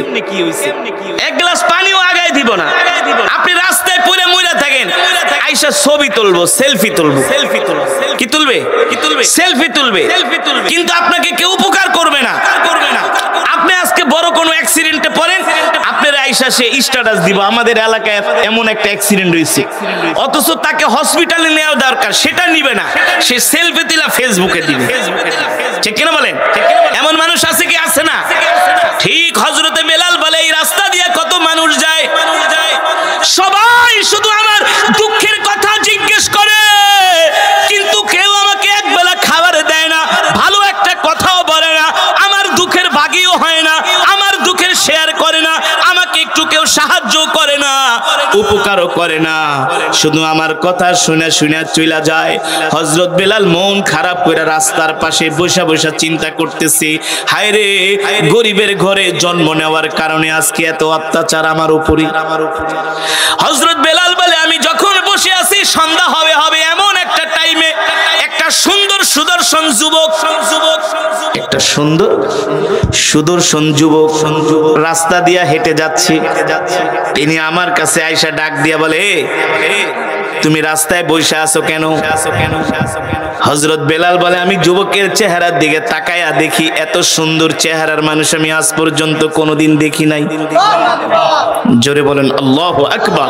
এক গ্লাস পানিও আগায় দিব না। আপনি রাস্তায় পড়ে মইরা থাকেন, আয়সা ছবি তুলবো, সেলফি তুলবো, কি তুলবে, সেলফি তুলবে, কিন্তু আপনাকে কেউ উপকার করবে না। আপনি আজকে বড় কোনো অ্যাক্সিডেন্টে পড়েন, আপনার আয়সা সে স্ট্যাটাস দিব, আমাদের এলাকায় এমন একটা অ্যাক্সিডেন্ট হয়েছে, অথচ তাকে হসপিটালে নেওয়া দরকার, সেটা নিবে না, সে সেলফি তুলে ফেসবুকে দিবে। ঠিক কিনা বলেন? এমন মানুষ আছে কি আছে না? ঠিক হযরতে বেলাল বলে, এই রাস্তা দিয়ে কত মানুষ যায়, সবাই শুধু আমার দুঃখের কথা জিজ্ঞেস করে, কিন্তু কেউ আমাকে একবেলা খাবার দেয় না, ভালো একটা কথাও বলে না, আমার দুঃখের ভাগীও হয় না, আমার দুঃখের শেয়ার করে না, আমাকে একটু কেউ সাহায্য করে না, উপকারও করে না, শুধু আমার কথা শুনে শুনে চলে যায়। হযরত বেলাল মন খারাপ করে রাস্তার পাশে বসে বসে চিন্তা করতেছে, হায় রে, গরিবের ঘরে জন্ম নেওয়ার কারণে আজকে এত অত্যাচার আমার উপরে। হযরত বেলাল বলে, আমি যখন বসে আছি সন্ধ্যা হবে এমন একটা টাইমে একটা সুন্দর সুদর্শন যুবক, একটা সুন্দর সুদর্শন যুবক রাস্তা দিয়ে হেঁটে যাচ্ছে। তিনি আমার কাছে আয়সা ডাক দিয়া বলে, তুমি রাস্তায় বসে আছো কেন? হযরত বেলাল বলে, আমি যুবকের চেহারার দিকে তাকায়া দেখি, এত সুন্দর চেহারার মানুষ আমি আজ পর্যন্ত কোনোদিন দেখি নাই। জোরে বলেন আল্লাহু আকবার।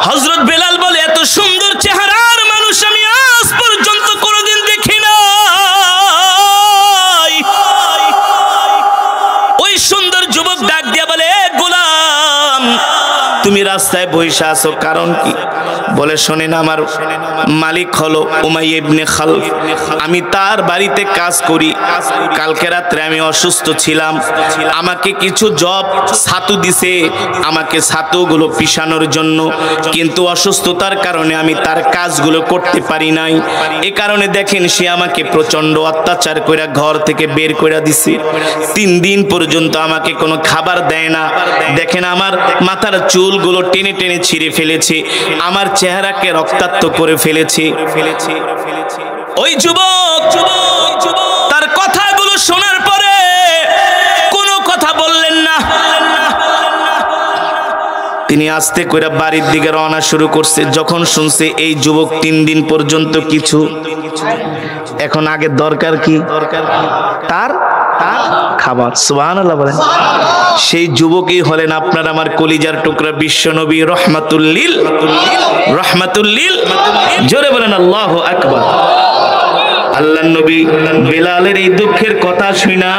হযরত বেলাল বলে, এত সুন্দর চেহারার মানুষ আমি আজ পর্যন্ত কোনোদিন দেখি নাই। ওই সুন্দর যুবক ডাক দিয়া বলে, গোলাম, তুমি রাস্তায় বসে আছো কারণ কি? বলে, শোনেন, আমার মালিক হলো উমাইয়া ইবনে খালফ, আমি তার বাড়িতে কাজ করি। কালকে রাত্রে আমি অসুস্থ ছিলাম, আমাকে কিছু জব ছাতু দিছে, আমাকে ছাতুগুলো পিষানোর জন্য, কিন্তু অসুস্থতার কারণে আমি তার কাজগুলো করতে পারি নাই। এ কারণে দেখেন সে আমাকে প্রচন্ড অত্যাচার করে ঘর থেকে বের করে দিছে। 3 দিন পর্যন্ত আমাকে কোনো খাবার দেয় না। দেখেন আমার মাথার চুলগুলো টেনে টেনে ছিঁড়ে ফেলেছে, আমার চেহারাকে রক্তাক্ত করে ফেলেছে। ওই যুবক তার কথাগুলো শোনার পরে কোনো কথা বললেন না। তিনি আস্তে করে বাড়ির দিকে রওনা শুরু করছে। যখন শুনছে এই যুবক 3 দিন পর্যন্ত কিছু, এখন আগে দরকার কি? তার খাবার। সুবহানাল্লাহ বলেন। সেই যুবকই হলেন আপনার আমার কলিজার টুকরা বিশ্বনবী রহমাতুল লিল। জোরে বলেন আল্লাহু আকবার। আল্লাহর নবী বেলালের এই দুঃখের কথা শুনা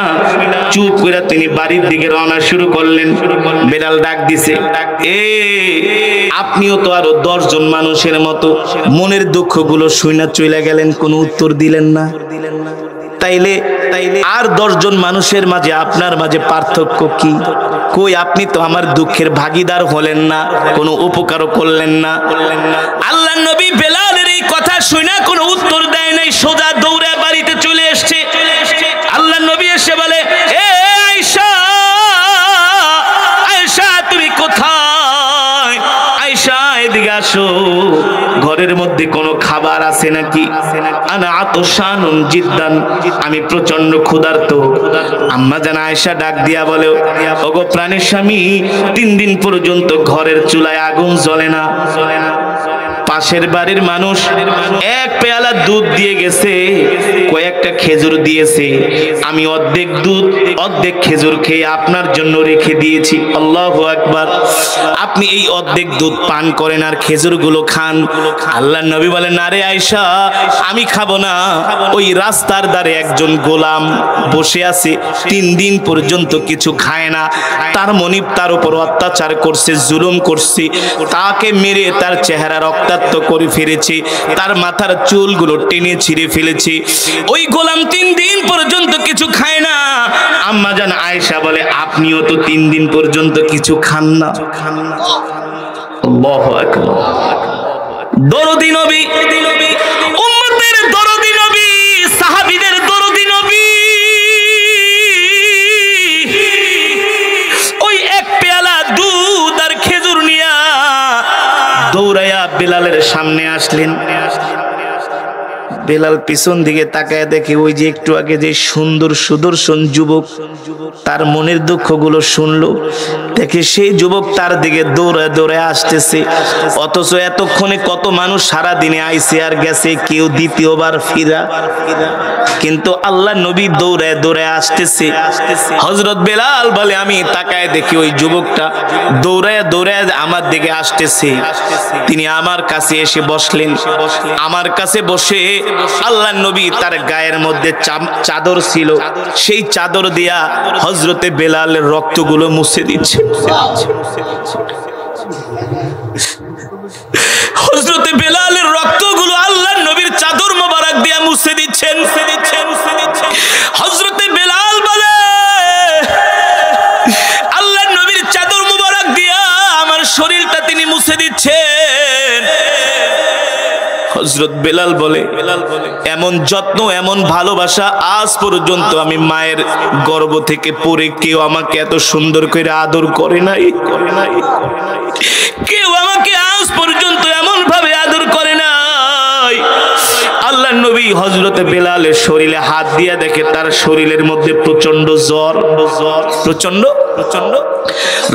চুপ করে তিনি বাড়ির দিকে রওনা শুরু করলেন। বেলাল ডাক দিছে, আপনিও তো আরো 10 জন মানুষের মতো মনের দুঃখগুলো শুনা চলে গেলেন, কোনো উত্তর দিলেন না। তাইলে আর 10 জন মানুষের মাঝে আপনার মাঝে পার্থক্য কি? কই, আপনি তো আমার দুঃখের ভাগীদার হলেন না, কোনো উপকারও করলেন না। আল্লাহর নবী বেলালের এই কথা শুনে কোনো উত্তর দেয় নাই, সোজা দৌড়ে বাড়িতে চলে এসেছে। আল্লাহর নবী এসে বলে, এ আয়েশা, আয়েশা তুমি কোথায়? আয়েশা এদিকে আসো, ঘরের মধ্যে কোনো খাবার আছে নাকি? আনা আতশানুন জিদ্দান, আমি প্রচন্ড ক্ষুধার্ত। আম্মা জান আয়েশা ডাক দিয়া বলে, ওগো প্রাণের স্বামী, 3 দিন পর্যন্ত ঘরের চুলায় আগুন জ্বলে না। পাশের বাড়ির মানুষ 1 পেয়ালা দুধ দিয়ে গেছে, কয়েকটা খেজুর দিয়েছে, আমি অর্ধেক দুধ অর্ধেক খেজুর খেয়ে আপনার জন্য রেখে দিয়েছি। আল্লাহু আকবার। আপনি এই অর্ধেক দুধ পান করেন আর খেজুরগুলো খান। আল্লাহর নবী বলেন, আরে আয়েশা, আমি খাবো না। ওই রাস্তার ধারে একজন গোলাম বসে আছে, 3 দিন পর্যন্ত কিছু খায় না, তার মনিব তার উপর অত্যাচার করছে, জুলুম করছে, তাকে মেরে তার চেহারা রক্তাক্ত রক্তাক্ত করে ফেলেছি, তার মাথার চুলগুলো টেনে ছিঁড়ে ফেলেছি। ওই গোলাম 3 দিন পর্যন্ত কিছু খায় না। আম্মা জান আয়েশা বলে আপনিও তো 3 দিন পর্যন্ত কিছু খান না। আল্লাহু আকবার। দরদি নবী, উম্মতের দরদি নবী, সাহাবীদের দরদি নবী। ওই এক পেয়ালা দুধ আর খেজুর নিয়া দৌড়াইয়া বেলালের সামনে আসলেন। বেলাল পিছন দিকে তাকায় দেখে ওই যে একটু আগে যে সুন্দর সুদর্শন যুবক, তার মনের দুঃখগুলো শুনলো, দেখে সেই যুবক তার দিকে দৌড়ে দৌড়ে আসতেছে। অথচ এতক্ষণে কত মানুষ সারা দিনে আইসে আর গেছে, কেউ দ্বিতীয়বার ফিরা, কিন্তু আল্লাহ নবী দৌড়ে দৌড়ে আসতেছে। হযরত বেলাল বলে আমি তাকায় দেখি ওই যুবকটা দৌড়ায় দৌড়ায় আমার দিকে আসতেছে। তিনি আমার কাছে এসে বসলেন। আমার কাছে বসে আল্লাহ নবী তার গায়ের মধ্যে চাদর ছিল, সেই চাদর দিয়া হযরতে বেলালের রক্তগুলো মুছে দিচ্ছে। হযরতে বেলালের রক্তগুলো আল্লাহ নবীর চাদর মোবারক দিয়া মুছে দিচ্ছেন। হযরতে বেলাল বলে আল্লাহ নবীর চাদর মোবারক দিয়া আমার শরীরটা তিনি মুছে দিচ্ছেন। হযরত বেলাল বলে এমন যত্ন, এমন ভালোবাসা আজ পর্যন্ত আমি মায়ের গর্ভ থেকে পড়ে কেউ আমাকে এত সুন্দর করে আদর করে নাই। কেউ আমাকে আজ পর্যন্ত এমন ভাবে আদর করে নাই। আল্লাহ নবী হযরতে বেলালের শরীরে হাত দিয়ে দেখে তার শরীরের মধ্যে প্রচন্ড জ্বর, প্রচন্ড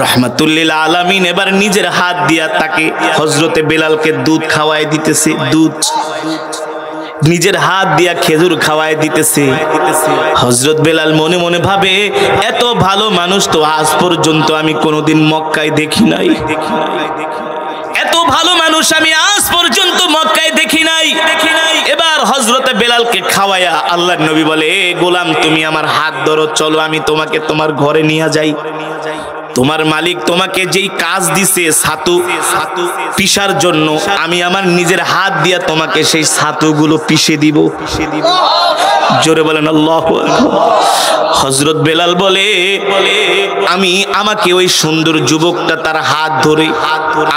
রাহমাতুল আলামিন এবার নিজের হাত দিয়া তাকে হযরতে বেলালকে দুধ খাওয়ায় দিতেছে। দুধ নিজের হাত দিয়া খেজুর খাওয়ায় দিতেছে। হযরত বেলাল মনে মনে ভাবে এত ভালো মানুষ তো আজ পর্যন্ত আমি কোনোদিন মক্কায় দেখি নাই। এত ভালো মানুষ আমি আজ পর্যন্ত মক্কায় দেখি নাই। এবার হযরতে বেলালকে খাওয়ায়া আল্লাহর নবী বলে এ গোলাম তুমি আমার হাত ধরো, চলো আমি তোমাকে তোমার ঘরে নিয়ে যাই। তোমার মালিক তোমাকে যেই কাজ দিছে ছাতু পিসার জন্য, আমি আমার নিজের হাত দিয়া তোমাকে সেই ছাতুগুলো পিষে দিব। জোরে বলেন আল্লাহু আকবার। হযরত বেলাল বলে আমাকে ওই সুন্দর যুবকটা তার হাত ধরে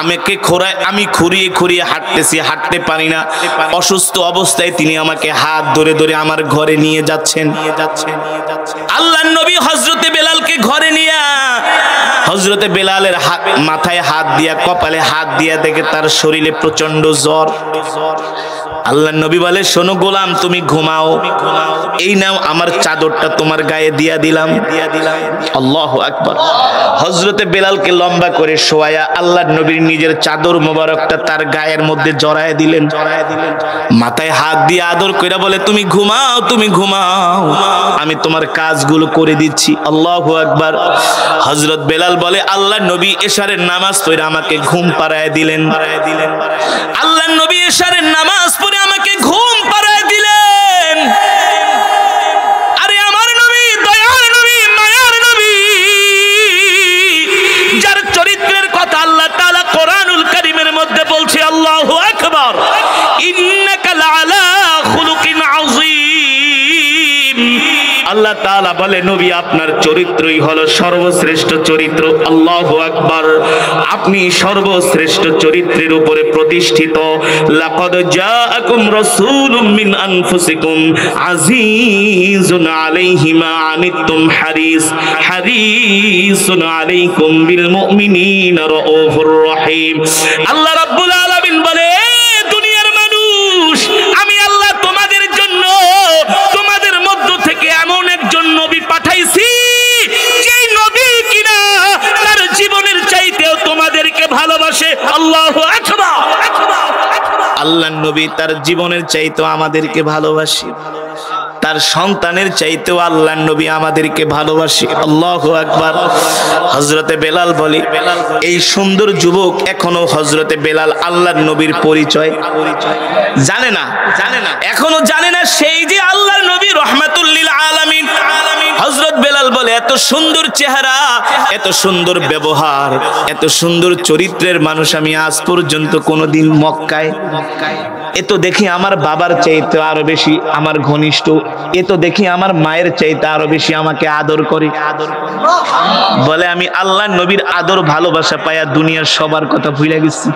আমাকে আমি খুঁড়িয়ে খুঁড়িয়ে হাঁটতেছি, হাঁটতে পারি না। অসুস্থ অবস্থায় তিনি আমাকে হাত ধরে ধরে আমার ঘরে নিয়ে যাচ্ছেন। আল্লাহর নবী হযরতে বেলালকে ঘরে নিয়ে হযরতে বেলালের মাথায় হাত দিয়া কপালে হাত দিয়া দেখে তার শরীরে প্রচন্ড জ্বর। আল্লাহর নবী বলে শোনো গোলাম তুমি ঘুমাও, এই নাও আমার চাদরটা তোমার গায়ে দিয়া দিলাম। আল্লাহু আকবার। হযরতে বেলালকে লম্বা করে শোয়ায়া আল্লাহর নবীর নিজের চাদর মোবারকটা তার গায়ের মধ্যে জড়ায় দিলেন। মাথায় হাত দিয়ে আদর কইরা বলে তুমি ঘুমাও, তুমি ঘুমাও, আমি তোমার কাজগুলো করে দিচ্ছি। আল্লাহু আকবার। হযরত বেলাল বলে আল্লাহর নবী এশারের নামাজ পড়ে আমাকে ঘুম পাড়ায় দিলেন। আল্লাহর নবী এশারের নামাজ পড়ে আমাকে ঘুম পাড়ায় দিলেন। আরে আমার নবী, দয়ার নবী, মায়ার নবী, যার চরিত্রের কথা আল্লাহ তাআলা কোরআনুল কারীমের মধ্যে বলছে। আল্লাহু আকবার। ইন্নাকা লাআলা খুলুকিন আযীম। আল্লাহ তাআলা বলে নবী আপনার চরিত্রই হলো সর্বশ্রেষ্ঠ চরিত্র। আল্লাহু আকবার। আপনি সর্বশ্রেষ্ঠ চরিত্রের উপরে প্রতিষ্ঠিত। লাকাদ জাআকুম রাসূলুম মিন আনফুসিকুম আজিজুন আলাইহি মা আনিতুম হারিসুন আলাইকুম বিল মুমিনিনা রাউফুর রহিম। আল্লাহ রাব্বুল আলামিন বলে দুনিয়ার মানুষ আমি আল্লাহ তোমাদের জন্য তোমাদের মধ্য থেকে এমন একজন নবী পাঠাইছি যেই নবী কিনা তার জীবনের চাইতেও তোমাদেরকে ভালোবাসে। আল্লাহু আকবার। আল্লাহর নবী তার জীবনের চাইতেও আমাদেরকে ভালোবাসে, তার সন্তানের চাইতেও আল্লাহর নবী আমাদেরকে ভালোবাসে। আল্লাহু আকবার। হযরতে বেলাল বলে এই সুন্দর যুবক এখনো হযরতে বেলাল আল্লাহর নবীর পরিচয় জানে না, এখনো জানে না সেই যে আল্লাহর নবী রাহমাতুল লিল আলামিন। হযরত বেলাল বলে এত এত সুন্দর চেহারা, এত সুন্দর ব্যবহার, এত সুন্দর চরিত্রের মানুষ আমি আজ পর্যন্ত কোনোদিন মক্কায়। এ তো দেখি আমার বাবার চাইতে আরো বেশি আমার ঘনিষ্ঠ, এ তো দেখি আমার মায়ের চাইতে আরো বেশি আমাকে আদর করে। বলে আমি আল্লাহ নবীর আদর ভালোবাসা পায়া দুনিয়ার সবার কথা ভুলে গেছি।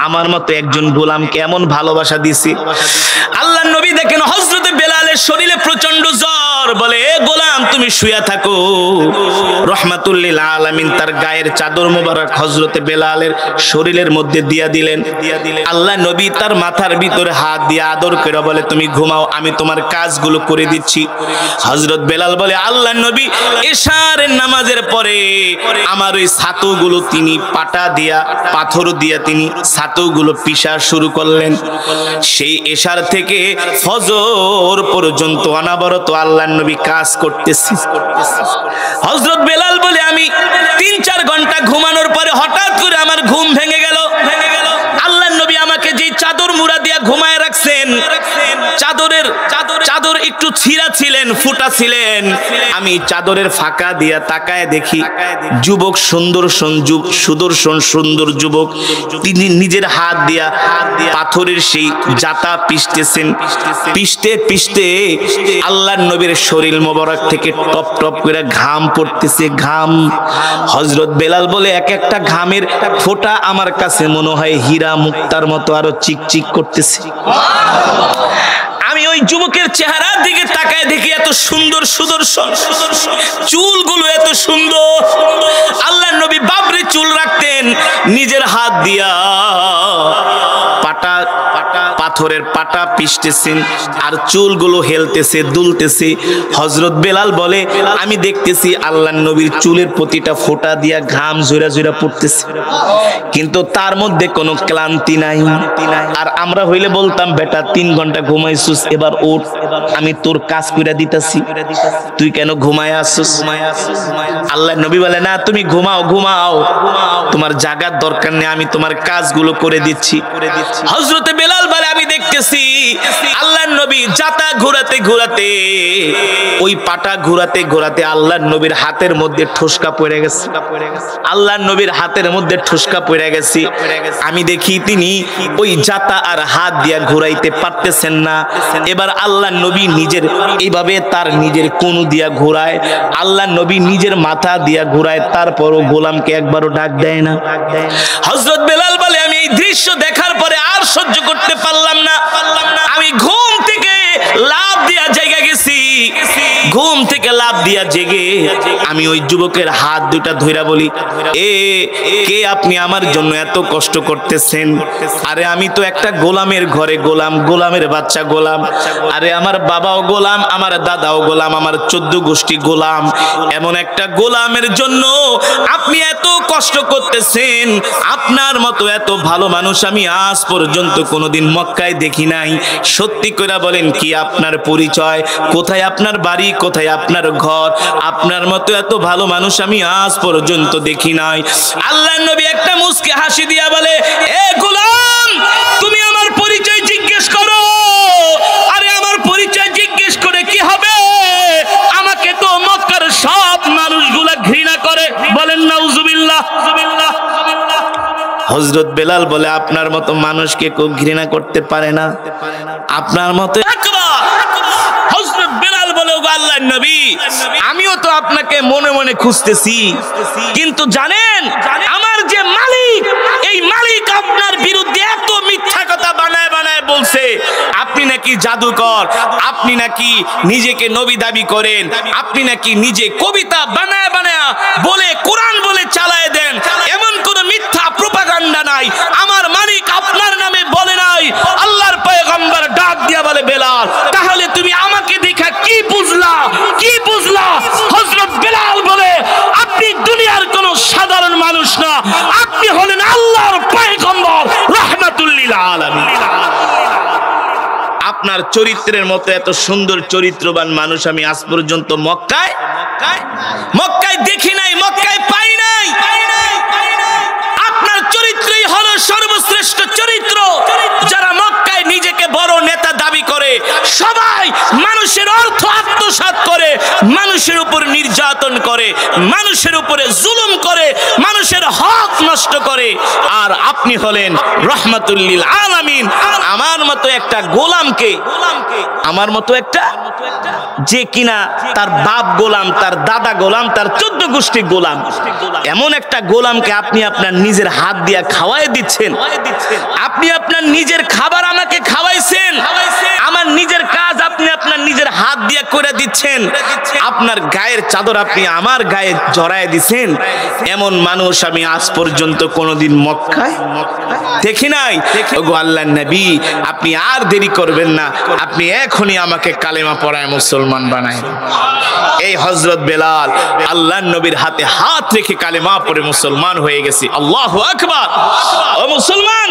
আমার মতো একজন গোলামকে এমন ভালোবাসা দিছি। আল্লাহ নবী দেখেন হযরতে বেলালের শরীরে প্রচন্ড জ্বর, বলে এ গোলাম তুমি শুয়া থাকো। রহমাতুল লিল আলামিন তার গায়ের চাদর মোবারক হযরতে বেলালের শরীরের মধ্যে দিয়া দিলেন। আল্লাহ নবী তার মাথার ভিতরে হাত দিয়ে আদর করে বলে তুমি ঘুমাও, আমি তোমার কাজগুলো করে দিচ্ছি। হযরত বেলাল বলে আল্লাহ নবী এশারের নামাজের পরে আমার ওই ছাতুগুলো তিনি পাটা দিয়া পাথর দিয়া তিনি ছাতুগুলো পিষা শুরু করলেন। সেই এশার থেকে ফজর পর্যন্ত অনবরত আল্লাহ নবী কাজ করতেছে। হযরত বেলাল বলে আমি ৩-৪ ঘন্টা ঘুমানোর পরে হঠাৎ করে আমার ঘুম ভেঙে গেল। আল্লাহ নবী আমাকে যে চাদর মুড়া দিয়া ঘুমায় রাখছেন, চাদর একটু ছিঁড়া ছিলেন, ফুটা ছিলেন। আমি চাদরের ফাঁকা দিয়া তাকায় দেখি যুবক সুদর্শন সুন্দর যুবক তিনি নিজের হাত দিয়া পাথরের সেই জাতা পিষতেছেন। পিষতে আল্লাহর নবীর শরীর মোবারক থেকে টপ টপ করে ঘাম পড়তেছে, ঘাম। হযরত বেলাল বলে এক একটা ঘামের ফোঁটা আমার কাছে মনে হয় হীরা মুক্তার মতো আরো চিকচিক করতেছে। আমি ওই যুবকের চেহারার দিকে তাকায় দেখি এত সুন্দর সুদর্শন, চুলগুলো এত সুন্দর। আল্লাহ নবী বাবরে চুল রাখতেন, নিজের হাত দিয়া পাথরের পাটা পিষতেছেন আর চুলগুলো হেলতেছে, দুলতেছে। হযরত বেলাল বলে আমি দেখতেছি আল্লাহর নবীর চুলের প্রতিটা ফোঁটা দিয়া ঘাম ঝরা ঝরা পড়তেছে, কিন্তু তার মধ্যে কোনো ক্লান্তি নাই। আর আমরা হইলে বলতাম বেটা ৩ ঘন্টা ঘুমাইছিস, এবার ওঠ, আমি তোর কাজ কইরা দিতাছি, তুই কেন ঘুমায় আসছিস? আল্লাহর নবী বলে না তুমি ঘুমাও, তোমার জাগার দরকার নেই, আমি তোমার কাজগুলো করে দিচ্ছি। হযরতে বেলাল বলে আমি দেখতেছি আল্লাহর নবী জাতা ঘোরাতে ঘোরাতে ওই পাটা ঘোরাতে ঘোরাতে আল্লাহর নবীর হাতের মধ্যে ঠোসকা পড়ে গেছে। আল্লাহর নবীর হাতের মধ্যে ঠোসকা পড়ে গেছে। আমি দেখি তিনি ওই জাতা আর হাত দিয়া ঘোরাইতে পারতেছেন না। এবার আল্লাহর নবী নিজের এইভাবে তার নিজের কনু দিয়া ঘোরায়, আল্লাহর নবী নিজের মাথা দিয়া ঘোরায়, তারপরও গোলামকে একবারও ডাক দেয় না। হযরত বেলাল বলে আমি এই দৃশ্য দেখার পরে আর সহ্য করতে পারলাম না। আমি ঘুম থেকে লাফ দিয়া জেগে গেছি। ঘুম থেকে লাফ দিয়া জেগে আমি ওই যুবকের হাত দুটা ধইরা বলি কে আপনি আমার জন্য এত কষ্ট করতেছেন? আরে আমি তো একটা গোলামের ঘরে গোলাম, গোলামের বাচ্চা গোলাম। আরে আমার বাবাও গোলাম, আমার দাদাও গোলাম, আমার 14 গোষ্ঠী গোলাম। এমন একটা গোলামের জন্য আপনি এত কষ্ট করতেছেন। আপনার মতো এত ভালো মানুষ আমি আজ পর্যন্ত কোনোদিন মক্কায় দেখি নাই। সত্যি করে বলেন কি আপনার পরিচয়, কোথায় আপনার বাড়ি, কোথায় আপনার ঘর? আপনার মতো এত ভালো মানুষ আমি আজ পর্যন্ত দেখি নাই। আল্লাহর নবী একটা মুস্কি হাসি দিয়া বলে এ গোলাম তুমি আমার পরিচয় জিজ্ঞেস করো। আরে আমার পরিচয় জিজ্ঞেস করে কি হবে? আমাকে তো মক্কার সব মানুষগুলা ঘৃণা করে। বলেন নাউজুবিল্লাহ। হযরত বেলাল বলে আপনার মতো মানুষকে কেউ ঘৃণা করতে পারে না, আপনার মতো। হযরত বেলাল বলে ওগো আল্লাহর নবী আমিও তো আপনাকে মনে মনে খুঁজতেছি, কিন্তু জানেন আমার যে মালিক, এই মালিক আপনার বিরুদ্ধে এত মিথ্যা কথা বানায় বানায় বলছে। আপনি নাকি জাদুকর, আপনি নাকি নিজেকে নবী দাবি করেন, আপনি নাকি নিজে কবিতা বানায় বানায় বলে কোরআন বলে চালায় দেন। এমন কোন মিথ্যা প্রোপাগান্ডা নাই। আমার মালিক আপনার নামে বলে নাই। আল্লাহর পয়গম্বর ডাক দিয়া বলে বেলাল তাহলে তুমি আমাকে দেখা কি বুঝলা? হযরত বেলাল বলে আপনি দুনিয়ার কোন সাধারণ মানুষ না, আপনি হলেন আল্লাহর পয়গম্বর রাহমাতুল লিল আলামিন। আপনার চরিত্রের মতো এত সুন্দর চরিত্রবান মানুষ আমি আজ পর্যন্ত মক্কায় দেখি নাই, মক্কায় পাই নাই। আপনার চরিত্রই হলো সর্বশ্রেষ্ঠ চরিত্র। যারা মক্কায় নিজেকে বড় নেতা দাবি করে সবাই মানুষের অর্থ আত্মসাৎ করে, মানুষের উপর নির্যাতন করে, মানুষের উপরে জুলুম করে, মানুষের হক নষ্ট করে। আর আপনি হলেন রহমাতুল লিল আলামিন। আমার মতো একটা গোলামকে, আমার মতো একটা যে কিনা তার বাপ গোলাম, তার দাদা গোলাম, তার 14 গোষ্ঠী গোলাম, এমন একটা গোলামকে আপনি আপনার নিজের হাত দিয়ে খাওয়াই দিচ্ছেন। আপনি আপনার নিজের খাবার আমাকে খাওয়াইছেন, আমার নিজের কাজ আপনি আপনার নিজের হাত দিয়ে করে দিচ্ছেন, আপনার গায়ের চাদর আপনি আমার গায়ে জড়ায় দিচ্ছেন। এমন মানুষ আমি আজ পর্যন্ত কোনোদিন মক্কায় দেখি নাই। ওগো আল্লাহর নবী, আপনি আর দেরি করবেন না, আপনি এখনই আমাকে কালেমা পড়ায় মুসলমান বানায়। এই হযরত বেলাল আল্লাহর নবীর হাতে হাত রেখে কালেমা পড়ে মুসলমান হয়ে গেছে। আল্লাহু আকবার। ও মুসলমান,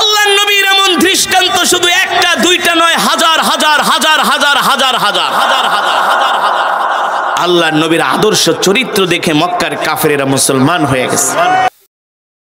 আল্লাহর নবীর এমন দৃষ্টান্ত শুধু একটা দুইটা নয়, হাজার হাজার হাজার হাজার হাজার হাজার হাজার হাজার হাজার হাজার। আল্লাহর নবীর আদর্শ চরিত্র দেখে মক্কার কাফেরেরা মুসলমান হয়ে গেছে।